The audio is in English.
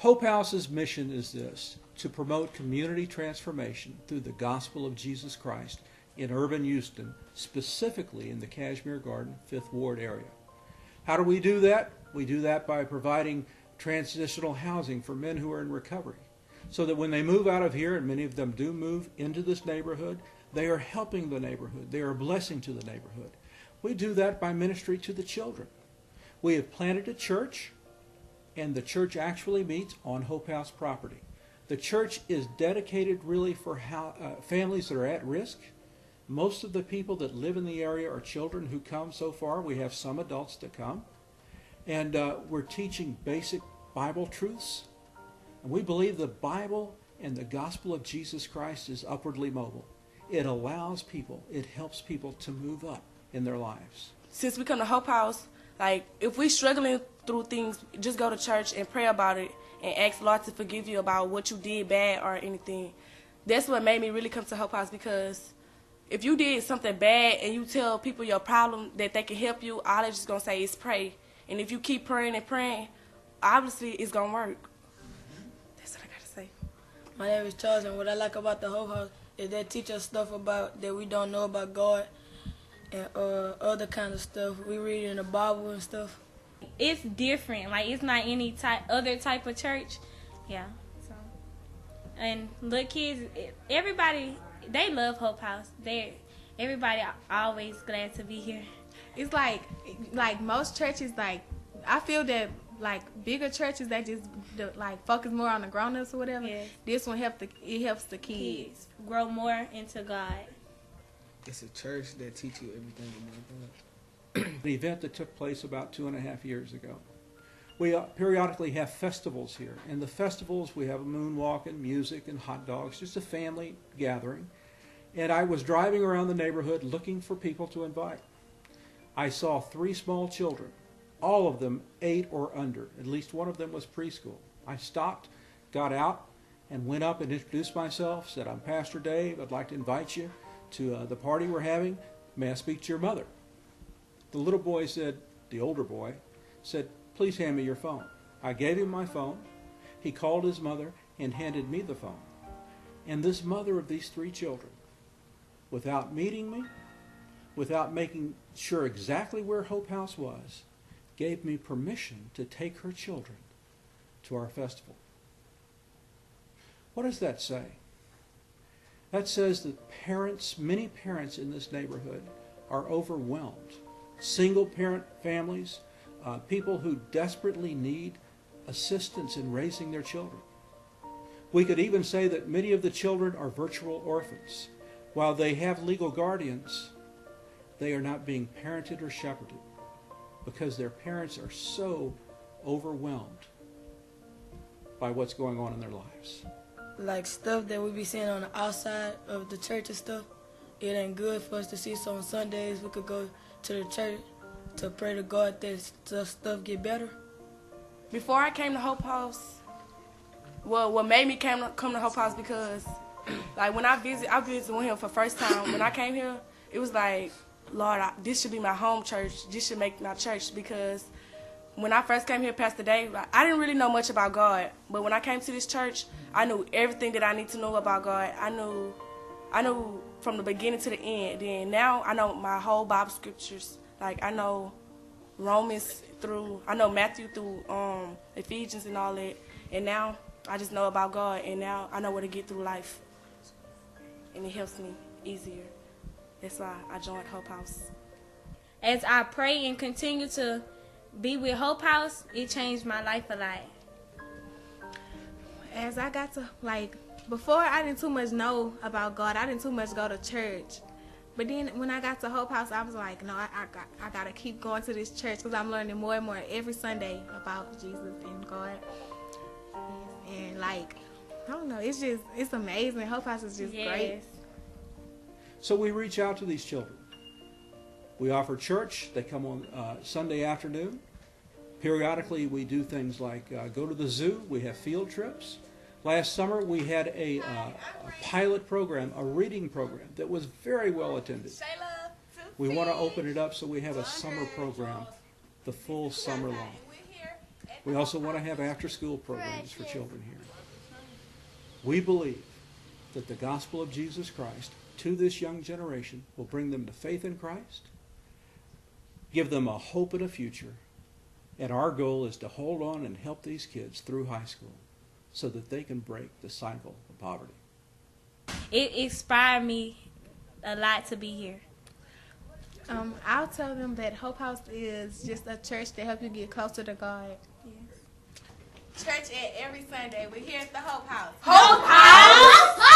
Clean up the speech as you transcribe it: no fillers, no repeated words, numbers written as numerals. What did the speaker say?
Hope House's mission is this: to promote community transformation through the gospel of Jesus Christ in urban Houston, specifically in the Kashmere Garden 5th Ward area. How do we do that? We do that by providing transitional housing for men who are in recovery, so that when they move out of here, and many of them do move into this neighborhood, they are helping the neighborhood. They are a blessing to the neighborhood. We do that by ministry to the children. We have planted a church, and the church actually meets on Hope House property. The church is dedicated really for families that are at risk. Most of the people that live in the area are children who come so far. We have some adults that come. And we're teaching basic Bible truths. And we believe the Bible and the gospel of Jesus Christ is upwardly mobile. It allows people, it helps people to move up in their lives. Since we come to Hope House, like, if we're struggling through things, just go to church and pray about it and ask Lord to forgive you about what you did bad or anything. That's what made me really come to Hope House, because if you did something bad and you tell people your problem that they can help you, all they're just going to say is pray. And if you keep praying and praying, obviously it's going to work. That's what I got to say. My name is Charles, and what I like about the Hope House is they teach us stuff about that we don't know about God and other kind of stuff. We read in the Bible and stuff. It's different. Like, it's not any other type of church. Yeah. So, and little kids, everybody, they love Hope House. Everybody always glad to be here. It's like most churches, like, I feel that like bigger churches that just like focus more on the grown-ups or whatever. Yes. This one helps the kids grow more into God. It's a church that teach you everything about God. An event that took place about 2.5 years ago. We periodically have festivals here. In the festivals, we have a moonwalk and music and hot dogs, just a family gathering. And I was driving around the neighborhood looking for people to invite. I saw 3 small children, all of them 8 or under. At least one of them was preschool. I stopped, got out, and went up and introduced myself, said, "I'm Pastor Dave. I'd like to invite you to the party we're having. May I speak to your mother?" The little boy said, the older boy, said, "Please hand me your phone." I gave him my phone. He called his mother and handed me the phone. And this mother of these 3 children, without meeting me, without making sure exactly where Hope House was, gave me permission to take her children to our festival. What does that say? That says that parents, many parents in this neighborhood, are overwhelmed. Single parent families, people who desperately need assistance in raising their children. We could even say that many of the children are virtual orphans. While they have legal guardians, they are not being parented or shepherded because their parents are so overwhelmed by what's going on in their lives. Like stuff that we be seeing on the outside of the church and stuff, it ain't good for us to see. So on Sundays we could go to the church to pray to God that stuff get better. Before I came to Hope House, well, what made me come to Hope House, because like when I visited with him for the first time. When I came here, it was like, Lord, this should be my home church. This should make my church, because when I first came here, Pastor Dave, I didn't really know much about God. But when I came to this church, I knew everything that I need to know about God. I knew from the beginning to the end. Then now I know my whole Bible scriptures. Like, I know Romans I know Matthew through Ephesians and all that. And now I just know about God, and now I know where to get through life. And it helps me easier. That's why I joined Hope House. As I pray and continue to be with Hope House, it changed my life a lot. As I got to, like, before I didn't too much know about God. I didn't too much go to church. But then when I got to Hope House, I was like, no, I got to keep going to this church, because I'm learning more and more every Sunday about Jesus and God. And, like, I don't know, it's amazing. Hope House is just great. So we reach out to these children. We offer church. They come on Sunday afternoon. Periodically, we do things like go to the zoo. We have field trips. Last summer, we had a pilot program, a reading program that was very well attended. We want to open it up so we have a summer program the full summer long. We also want to have after-school programs for children here. We believe that the gospel of Jesus Christ to this young generation will bring them to faith in Christ, give them a hope and a future, and our goal is to hold on and help these kids through high school so that they can break the cycle of poverty. It inspired me a lot to be here. I'll tell them that Hope House is just a church to help you get closer to God. Church every Sunday. We're here at the Hope House. Hope House!